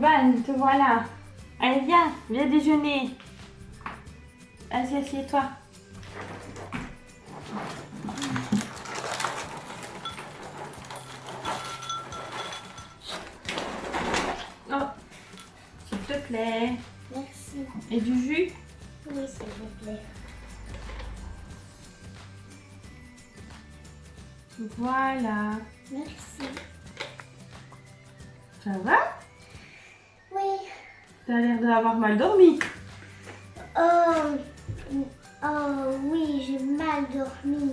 Aubane, te voilà. Allez, viens déjeuner. Vas-y, assieds-toi. Oh, s'il te plaît. Merci. Et du jus? Oui, s'il vous plaît. Voilà. Merci. Ça va? Oui. T'as l'air d'avoir mal dormi. Oui, j'ai mal dormi.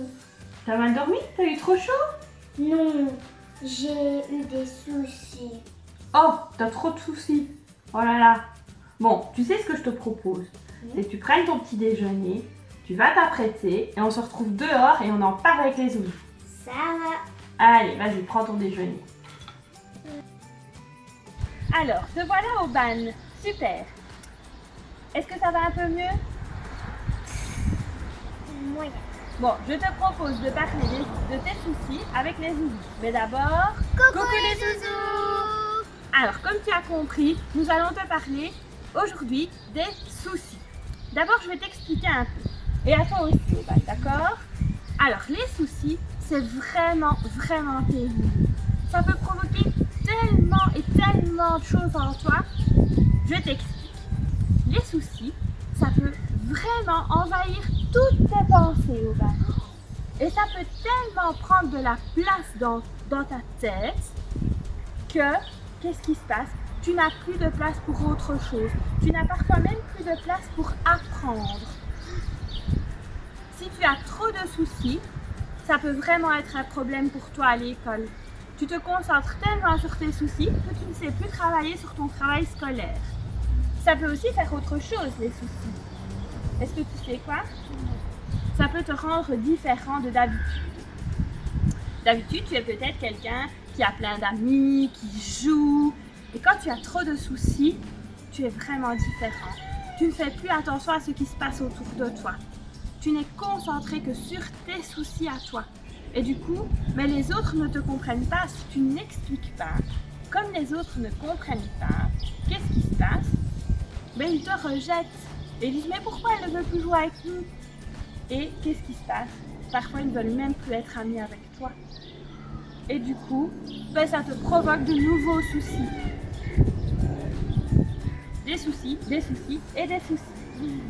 T'as mal dormi? T'as eu trop chaud? Non, j'ai eu des soucis. Oh, t'as trop de soucis. Oh là là. Bon, tu sais ce que je te propose? C'est que tu prennes ton petit déjeuner, tu vas t'apprêter et on se retrouve dehors et on en parle avec les ouïes. Ça va. Allez, vas-y, prends ton déjeuner. Alors, te voilà Aubane. Super. Est-ce que ça va un peu mieux? Moyen. Bon, je te propose de parler de tes soucis avec les ouïes. Mais d'abord, Coucou les zouzous. alors comme tu as compris, nous allons te parler aujourd'hui des soucis. D'abord, je vais t'expliquer un peu. Et à toi aussi, Aubane, d'accord? Alors, les soucis, c'est vraiment terrible. Ça peut provoquer tellement de choses en toi. Je t'explique. Les soucis, ça peut vraiment envahir toutes tes pensées, Aubane. Et ça peut tellement prendre de la place dans ta tête que, qu'est-ce qui se passe? Tu n'as plus de place pour autre chose. Tu n'as parfois même plus de place pour apprendre. Si tu as trop de soucis, ça peut vraiment être un problème pour toi à l'école. Tu te concentres tellement sur tes soucis que tu ne sais plus travailler sur ton travail scolaire. Ça peut aussi faire autre chose, les soucis. Est-ce que tu sais quoi? Ça peut te rendre différent de d'habitude. D'habitude, tu es peut-être quelqu'un qui a plein d'amis, qui joue. Et quand tu as trop de soucis, tu es vraiment différent. Tu ne fais plus attention à ce qui se passe autour de toi. Tu n'es concentré que sur tes soucis à toi. Et du coup, mais les autres ne te comprennent pas si tu n'expliques pas. Comme les autres ne comprennent pas, qu'est-ce qui se passe? Ben, ils te rejettent. Et ils disent, mais pourquoi elle ne veut plus jouer avec nous? Et qu'est-ce qui se passe? Parfois, ils ne veulent même plus être amis avec toi. Et du coup, ben, ça te provoque de nouveaux soucis. Des soucis et des soucis.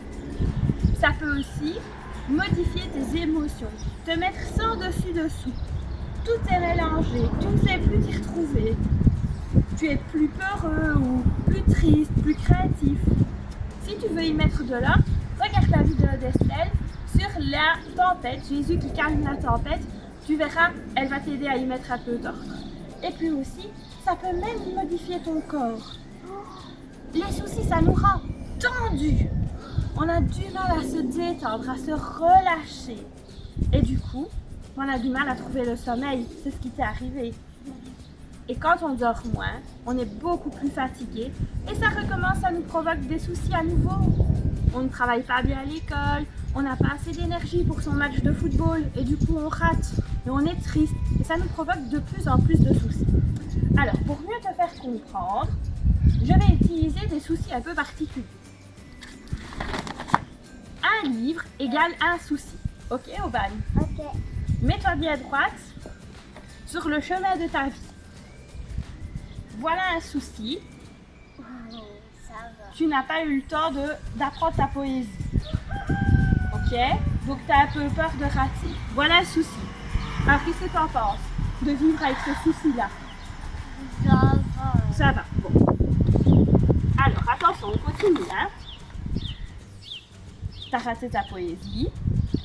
Ça peut aussi modifier tes émotions, te mettre sans dessus-dessous. Tout est mélangé, tu ne sais plus t'y retrouver. Tu es plus peureux ou plus triste, plus créatif. Si tu veux y mettre de l'ordre, regarde la vidéo d'Estelle sur la tempête, Jésus qui calme la tempête. Tu verras, elle va t'aider à y mettre un peu d'ordre. Et puis aussi, ça peut même modifier ton corps. Les soucis, ça nous rend tendus. On a du mal à se détendre, à se relâcher. Et du coup, on a du mal à trouver le sommeil. C'est ce qui t'est arrivé. Et quand on dort moins, on est beaucoup plus fatigué. Et ça recommence, ça nous provoque des soucis à nouveau. On ne travaille pas bien à l'école, on n'a pas assez d'énergie pour son match de football. Et du coup, on rate. Et on est triste. Et ça nous provoque de plus en plus de soucis. Alors, pour mieux te faire comprendre, je vais utiliser des soucis un peu particuliers. Un livre égale un souci. Ok, Aubane? Ok. Mets-toi bien droite sur le chemin de ta vie. Voilà un souci. Oh, ça va. Tu n'as pas eu le temps d'apprendre ta poésie. Ok? Donc tu as un peu peur de rater. Voilà un souci. Alors qu'est-ce que tu en penses de vivre avec ce souci-là? Ça va. Ça va. Bon. Alors attention, on continue. Hein? Tu as raté ta poésie,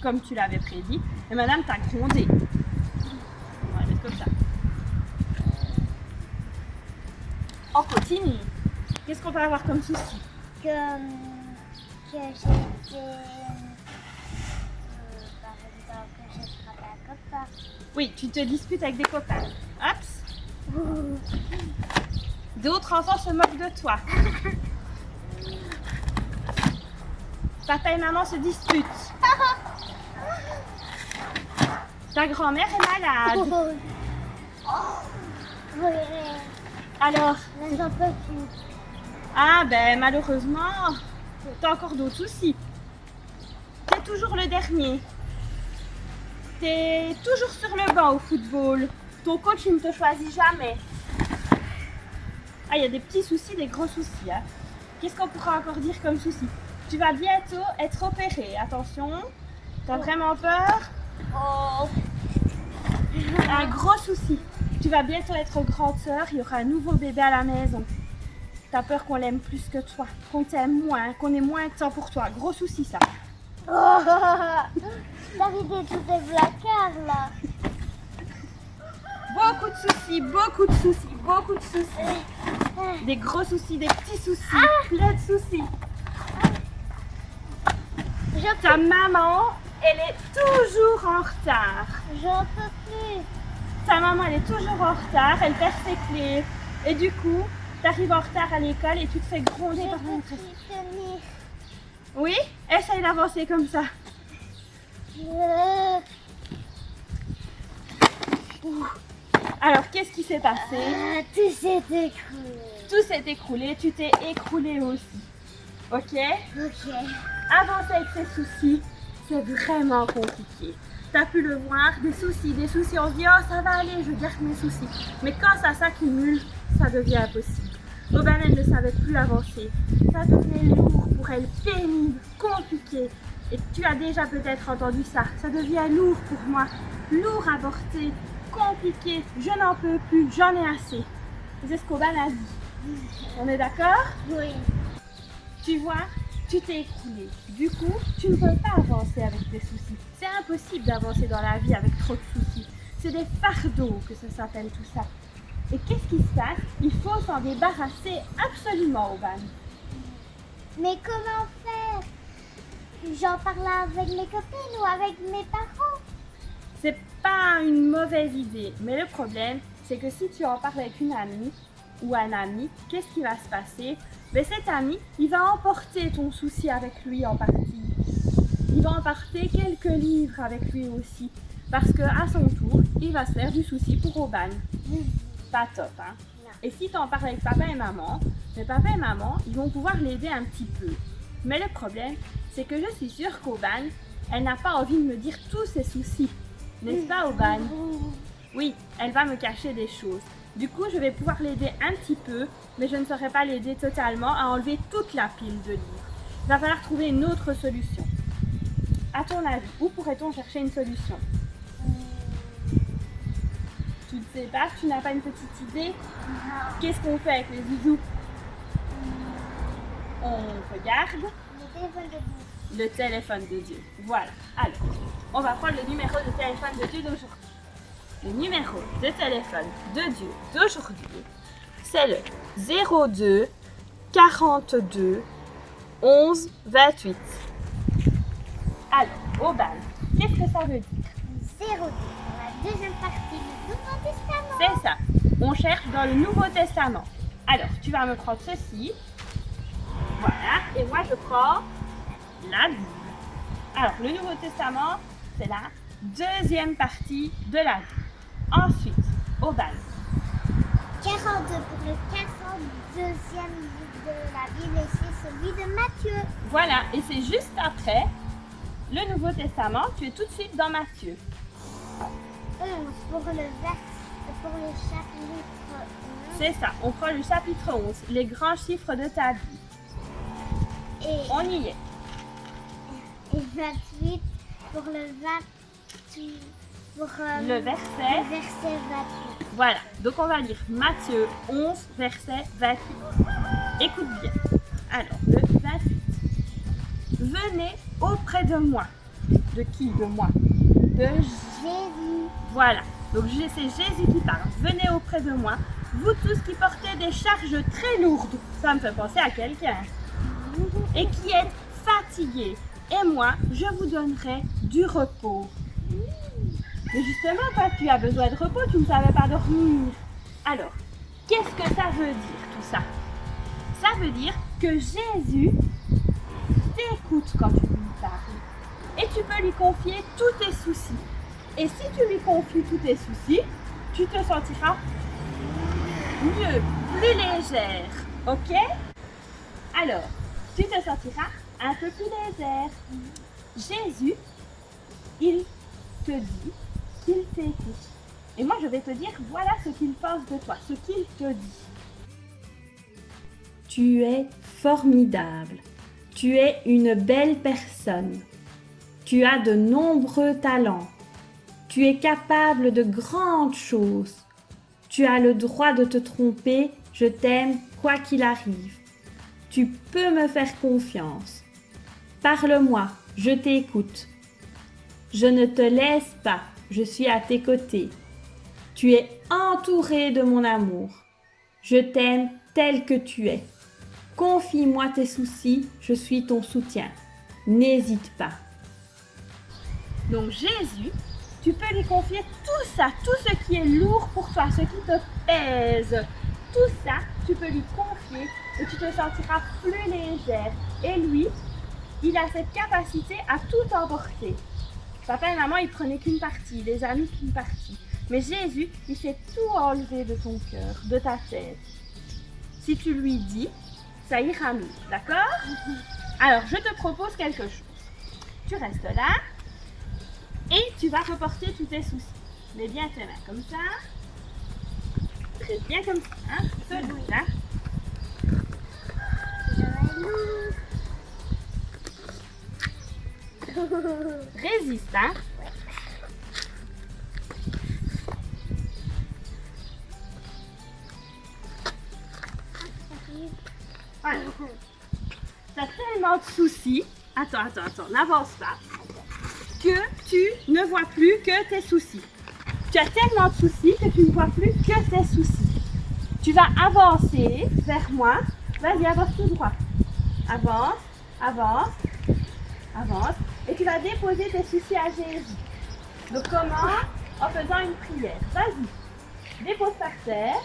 comme tu l'avais prédit, et madame t'a grondé. On va mettre comme ça. On continue. Qu'est-ce qu'on peut avoir comme souci? Que j'étais... par exemple, que j'ai frappé un copain. Oui, tu te disputes avec des copains. Hop. D'autres enfants se moquent de toi. Papa et maman se disputent. Ta grand-mère est malade. Oui, Alors, mais j'en peux plus. Ah ben malheureusement, t'as encore d'autres soucis. T'es toujours le dernier. T'es toujours sur le banc au football. Ton coach, il ne te choisit jamais. Ah, il y a des petits soucis, des gros soucis. Hein. Qu'est-ce qu'on pourra encore dire comme souci? Tu vas bientôt être opérée. Attention, t'as vraiment peur? Oh. Un gros souci. Tu vas bientôt être grande sœur, il y aura un nouveau bébé à la maison. T'as peur qu'on l'aime plus que toi, qu'on t'aime moins, qu'on ait moins de temps pour toi. Gros souci ça. Oh. T'as vidé tous tes placards là. Beaucoup de soucis, beaucoup de soucis, beaucoup de soucis. Des gros soucis, des petits soucis, plein de soucis. Ta maman, elle est toujours en retard. J'en peux plus. Ta maman, elle est toujours en retard, elle perd ses clés. Et du coup, tu arrives en retard à l'école et tu te fais gronder Je par peux maîtresse. plus tenir. Oui, essaye d'avancer comme ça. Alors, qu'est-ce qui s'est passé? Tout s'est écroulé. Tout s'est écroulé, tu t'es écroulé aussi. Ok? Ok. Avancer avec ces soucis, c'est vraiment compliqué. Tu as pu le voir, des soucis, on se dit oh ça va aller, je garde mes soucis. Mais quand ça s'accumule, ça devient impossible. Aubane, elle ne savait plus avancer. Ça devenait lourd pour elle, pénible, compliqué. Et tu as déjà peut-être entendu ça. Ça devient lourd pour moi, lourd à porter, compliqué, je n'en peux plus, j'en ai assez. C'est ce qu'Aubane a dit. On est d'accord? Oui. Tu vois, tu t'es écroulé. Du coup, tu ne peux pas avancer avec tes soucis. C'est impossible d'avancer dans la vie avec trop de soucis. C'est des fardeaux que ça s'appelle tout ça. Et qu'est-ce qui se passe? Il faut s'en débarrasser absolument, Aubane. Mais comment faire? J'en parle avec mes copines ou avec mes parents? C'est pas une mauvaise idée, mais le problème, c'est que si tu en parles avec une amie ou un ami, qu'est-ce qui va se passer? Mais cet ami, il va emporter ton souci avec lui en partie. Il va emporter quelques livres avec lui aussi, parce que à son tour, il va se faire du souci pour Aubane. Pas top, hein? Non. Et si tu en parles avec papa et maman, mais papa et maman, ils vont pouvoir l'aider un petit peu. Mais le problème, c'est que je suis sûre qu'Aubane, elle n'a pas envie de me dire tous ses soucis. N'est-ce pas, Aubane? Oui, elle va me cacher des choses. Du coup, je vais pouvoir l'aider un petit peu, mais je ne saurais pas l'aider totalement à enlever toute la pile de livres. Il va falloir trouver une autre solution. À ton avis, où pourrait-on chercher une solution? Tu ne sais pas, tu n'as pas une petite idée? Qu'est-ce qu'on fait avec les zouzous? On regarde Le téléphone de Dieu. le téléphone de Dieu. Voilà. Alors, on va prendre le numéro de téléphone de Dieu d'aujourd'hui. Le numéro de téléphone de Dieu d'aujourd'hui, c'est le 02 42 11 28. Alors, Aubane, qu'est-ce que ça veut dire? 02 dans la deuxième partie du Nouveau Testament. C'est ça. On cherche dans le Nouveau Testament. Alors, tu vas me prendre ceci. Voilà. Et moi, je prends la Bible. Alors, le Nouveau Testament, c'est la deuxième partie de la Bible. Ensuite, Aubane. 42 pour le 42e livre de la Bible et c'est celui de Matthieu. Voilà. Et c'est juste après le Nouveau Testament. Tu es tout de suite dans Matthieu. 11 pour le chapitre 11. C'est ça. On prend le chapitre 11, les grands chiffres de ta vie. Et, On y est. et 28 pour le 28. Pour Le verset. le verset 28. Voilà, donc on va lire Matthieu 11, verset 28. Écoute bien. Alors, le 28. Venez auprès de moi. De qui? De moi. De Jésus. Voilà, donc c'est Jésus qui parle. Venez auprès de moi, vous tous qui portez des charges très lourdes. Ça me fait penser à quelqu'un. Et qui êtes fatigués. Et moi, je vous donnerai du repos. Mais justement, toi, tu as besoin de repos, tu ne savais pas dormir. Alors, qu'est-ce que ça veut dire tout ça? Ça veut dire que Jésus t'écoute quand tu lui parles. Et tu peux lui confier tous tes soucis. Et si tu lui confies tous tes soucis, tu te sentiras mieux, plus légère. Ok? Alors, tu te sentiras un peu plus légère. Jésus, il te dit qu'il t'écoute. Et moi, je vais te dire, voilà ce qu'il pense de toi, ce qu'il te dit. Tu es formidable. Tu es une belle personne. Tu as de nombreux talents. Tu es capable de grandes choses. Tu as le droit de te tromper. Je t'aime quoi qu'il arrive. Tu peux me faire confiance. Parle-moi, je t'écoute. Je ne te laisse pas, je suis à tes côtés. Tu es entouré de mon amour. Je t'aime tel que tu es. Confie-moi tes soucis, je suis ton soutien. N'hésite pas. Donc Jésus, tu peux lui confier tout ça, tout ce qui est lourd pour toi, ce qui te pèse. Tout ça, tu peux lui confier et tu te sentiras plus légère. Et lui, il a cette capacité à tout emporter. Papa et maman, ils prenaient qu'une partie, les amis qu'une partie. Mais Jésus, il sait tout enlever de ton cœur, de ta tête. Si tu lui dis, ça ira mieux, d'accord? Alors, je te propose quelque chose. Tu restes là et tu vas reporter tous tes soucis. Mets bien tes mains comme ça. Très bien comme ça, hein? Celui-là. Résiste, hein? Voilà. T'as tellement de soucis. Attends, n'avance pas. Que tu ne vois plus que tes soucis. Tu as tellement de soucis que tu ne vois plus que tes soucis. Tu vas avancer vers moi. Vas-y, avance tout droit. Avance, avance, avance. Et tu vas déposer tes soucis à Jésus. Donc comment? En faisant une prière. Vas-y. Dépose par terre.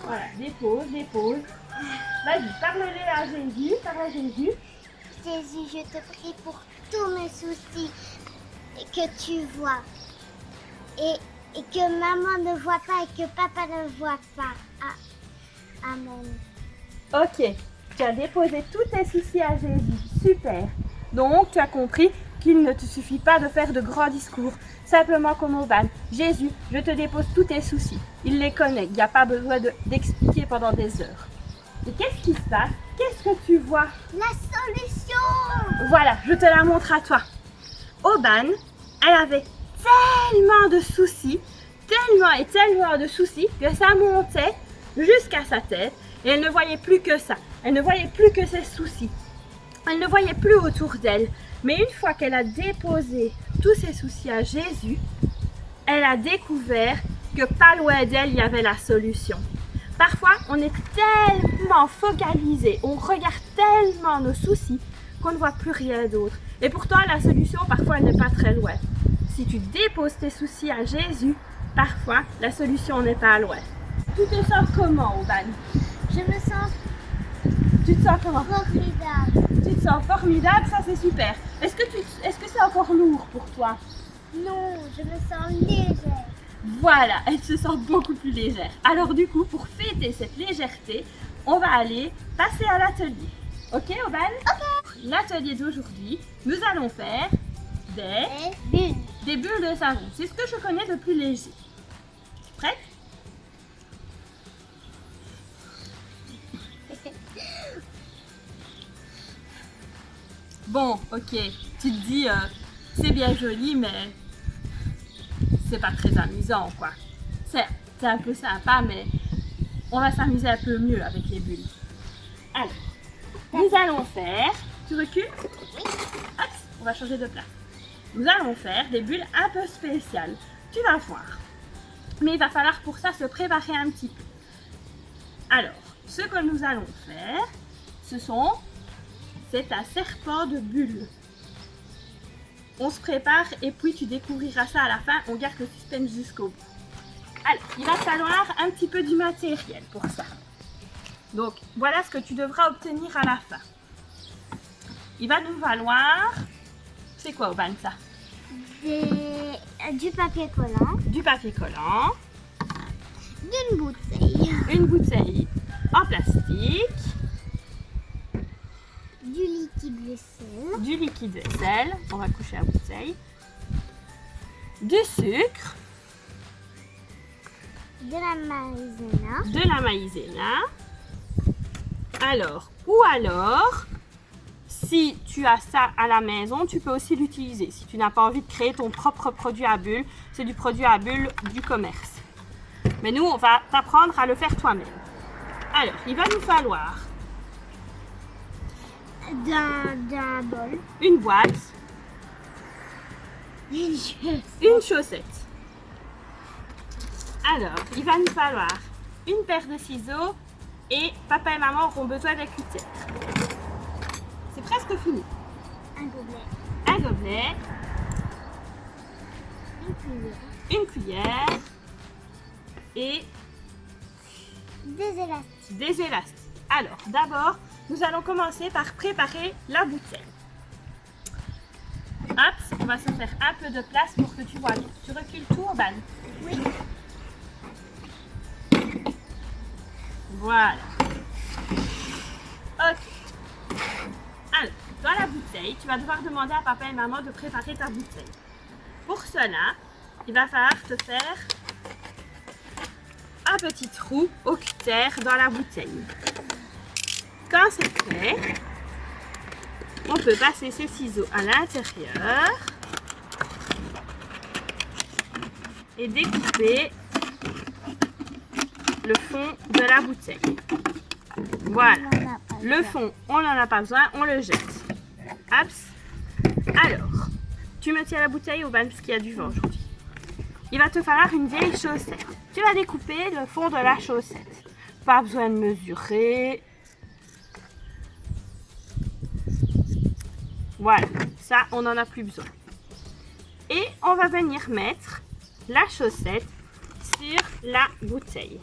Voilà, dépose, dépose. Vas-y, parle-les à Jésus. Parle à Jésus. Jésus, je te prie pour tous mes soucis que tu vois. Et que maman ne voit pas et que papa ne voit pas. Amen. Ok, tu as déposé tous tes soucis à Jésus. Super. Donc, tu as compris qu'il ne te suffit pas de faire de grands discours. Simplement comme Oban. Jésus, je te dépose tous tes soucis. Il les connaît. Il n'y a pas besoin d'expliquer pendant des heures. Et qu'est-ce qui se passe? Qu'est-ce que tu vois? La solution! Voilà, je te la montre à toi. Oban, elle avait tellement de soucis, tellement de soucis que ça montait jusqu'à sa tête et elle ne voyait plus que ça. Elle ne voyait plus que ses soucis. Elle ne voyait plus autour d'elle. Mais une fois qu'elle a déposé tous ses soucis à Jésus, elle a découvert que pas loin d'elle, il y avait la solution. Parfois, on est tellement focalisé, on regarde tellement nos soucis qu'on ne voit plus rien d'autre. Et pourtant, la solution, parfois, elle n'est pas très loin. Si tu déposes tes soucis à Jésus, parfois, la solution n'est pas loin. Tu te sens comment, Oban? Je me sens Tu te sens comment? formidable. Tu te sens formidable, ça c'est super. Est-ce que c'est encore lourd pour toi? Non, je me sens légère. Voilà, elle se sent beaucoup plus légère. Alors du coup, pour fêter cette légèreté, on va aller passer à l'atelier. Ok, Oban? Ok. L'atelier d'aujourd'hui, nous allons faire des bulles de savon. C'est ce que je connais de plus léger. Prête? Bon, ok, tu te dis, c'est bien joli, mais c'est pas très amusant, quoi. C'est un peu sympa, mais on va s'amuser un peu mieux avec les bulles. Alors, nous allons faire... Tu recules? Oui. Hop, on va changer de place. Nous allons faire des bulles un peu spéciales. Tu vas voir. Mais il va falloir pour ça se préparer un petit peu. Alors, ce que nous allons faire, c'est un serpent de bulles. On se prépare et puis tu découvriras ça à la fin. On garde le suspense jusqu'au bout. Alors, il va falloir un petit peu du matériel pour ça. Donc, voilà ce que tu devras obtenir à la fin. Il va nous falloir... C'est quoi, Oban, ça? Du papier collant. Du papier collant. D'une bouteille. Une bouteille en plastique. Du liquide vaisselle. Du liquide vaisselle, on va coucher la bouteille. Du sucre. De la maïzena. De la maïzena. Alors, si tu as ça à la maison, tu peux aussi l'utiliser. Si tu n'as pas envie de créer ton propre produit à bulles, c'est du produit à bulles du commerce. Mais nous, on va t'apprendre à le faire toi-même. Alors, il va nous falloir D'un bol. une boîte, une chaussette. Alors, il va nous falloir une paire de ciseaux et papa et maman auront besoin d'un cutter. C'est presque fini. Un gobelet. Un gobelet, Une cuillère. une cuillère et Des élastiques. des élastiques. Alors, d'abord, nous allons commencer par préparer la bouteille. Hop, on va se faire un peu de place pour que tu vois bien. Tu recules tout, Urban? Oui. Voilà. Ok. Alors, dans la bouteille, tu vas devoir demander à papa et maman de préparer ta bouteille. Pour cela, il va falloir te faire un petit trou au cutter dans la bouteille. Quand c'est fait, on peut passer ses ciseaux à l'intérieur et découper le fond de la bouteille. Voilà. On en a pas Le besoin. fond, on n'en a pas besoin, on le jette. Haps. Alors, tu me tiens la bouteille au bain parce qu'il y a du vent aujourd'hui. Il va te falloir une vieille chaussette. Tu vas découper le fond de la chaussette. Pas besoin de mesurer. Voilà, ça, on n'en a plus besoin. Et on va venir mettre la chaussette sur la bouteille.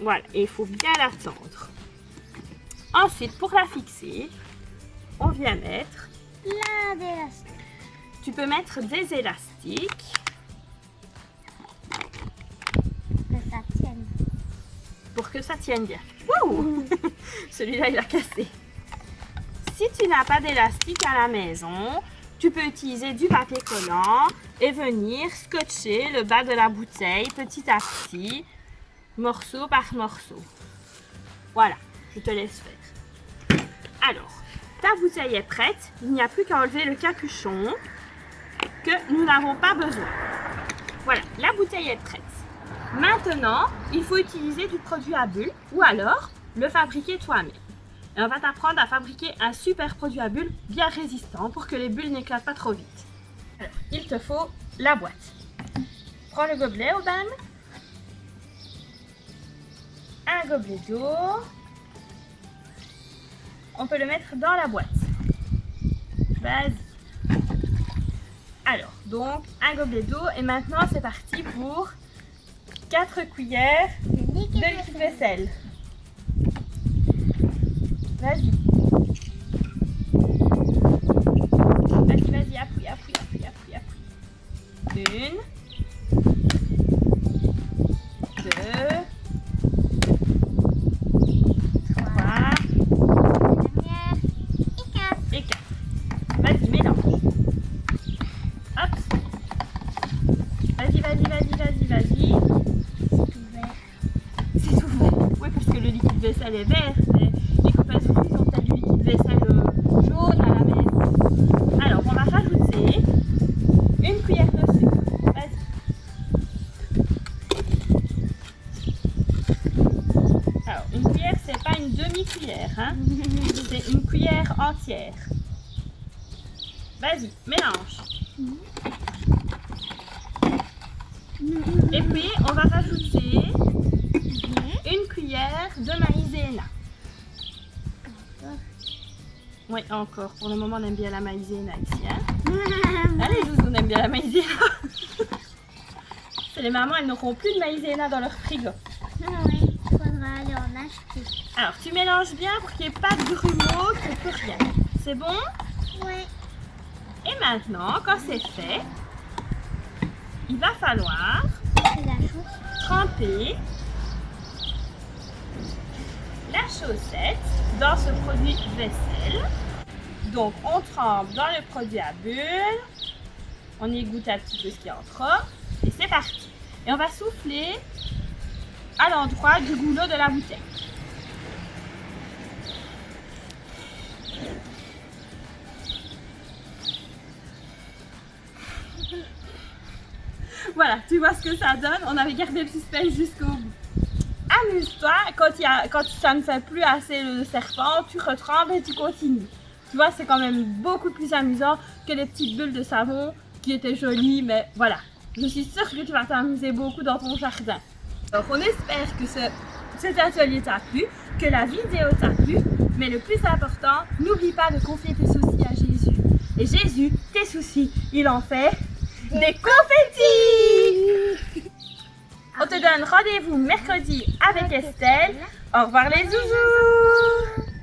Voilà, et il faut bien l'attendre. Ensuite, pour la fixer, on vient mettre, Plein d'élastiques. tu peux mettre des élastiques. Que ça tienne. Pour que ça tienne bien. Wouh! Celui-là, il a cassé. Si tu n'as pas d'élastique à la maison, tu peux utiliser du papier collant et venir scotcher le bas de la bouteille petit à petit, morceau par morceau. Voilà, je te laisse faire. Alors, ta bouteille est prête. Il n'y a plus qu'à enlever le capuchon que nous n'avons pas besoin. Voilà, la bouteille est prête. Maintenant, il faut utiliser du produit à bulles ou alors le fabriquer toi-même. Et on va t'apprendre à fabriquer un super produit à bulles bien résistant pour que les bulles n'éclatent pas trop vite. Alors, il te faut la boîte. Prends le gobelet, Urban. Un gobelet d'eau. On peut le mettre dans la boîte. Vas-y. Alors, donc, un gobelet d'eau. Et maintenant, c'est parti pour 4 cuillères de liquide vaisselle. Vas-y. Vas-y, vas-y, appuie, appuie, appuie, appuie, appuie. 1, 2, 3 et 4. Vas-y, mélange. Hop. Vas-y, vas-y, vas-y, vas-y, vas-y. C'est ouvert. Oui, parce que le liquide vaisselle est vert. Mais les copains soucis ont peut-être du liquide vaisselle jaune à la maison. Alors, on va rajouter une cuillère de sucre. Vas-y. Alors, une cuillère, c'est pas une demi-cuillère, hein. C'est une cuillère entière. Vas-y, mélange. Et puis, on va rajouter une cuillère de maïzena. Oui, encore. Pour le moment, on aime bien la maïzena ici. Hein? Allez, Zouzou, on aime bien la maïzena. C'est les mamans, elles n'auront plus de maïzena dans leur frigo. Oui, il faudra aller en acheter. Alors, tu mélanges bien pour qu'il n'y ait pas de grumeaux, qu'il n'y ait plus rien. C'est bon? Oui. Et maintenant, quand c'est fait, il va falloir C'est la chose. tremper la chaussette dans ce produit vaisselle. Donc, on trempe dans le produit à bulles. On égoutte un petit peu ce qui entrera. Et c'est parti. Et on va souffler à l'endroit du goulot de la bouteille. Voilà, tu vois ce que ça donne. On avait gardé le suspense jusqu'au bout. Amuse-toi, quand ça ne fait plus assez le serpent, tu retrempes et tu continues. Tu vois, c'est quand même beaucoup plus amusant que les petites bulles de savon qui étaient jolies, mais voilà. Je suis sûre que tu vas t'amuser beaucoup dans ton jardin. Donc on espère que cet atelier t'a plu, que la vidéo t'a plu, mais le plus important, n'oublie pas de confier tes soucis à Jésus. Et Jésus, tes soucis, il en fait des confettis! On te donne rendez-vous mercredi avec Estelle. Au revoir les zouzous!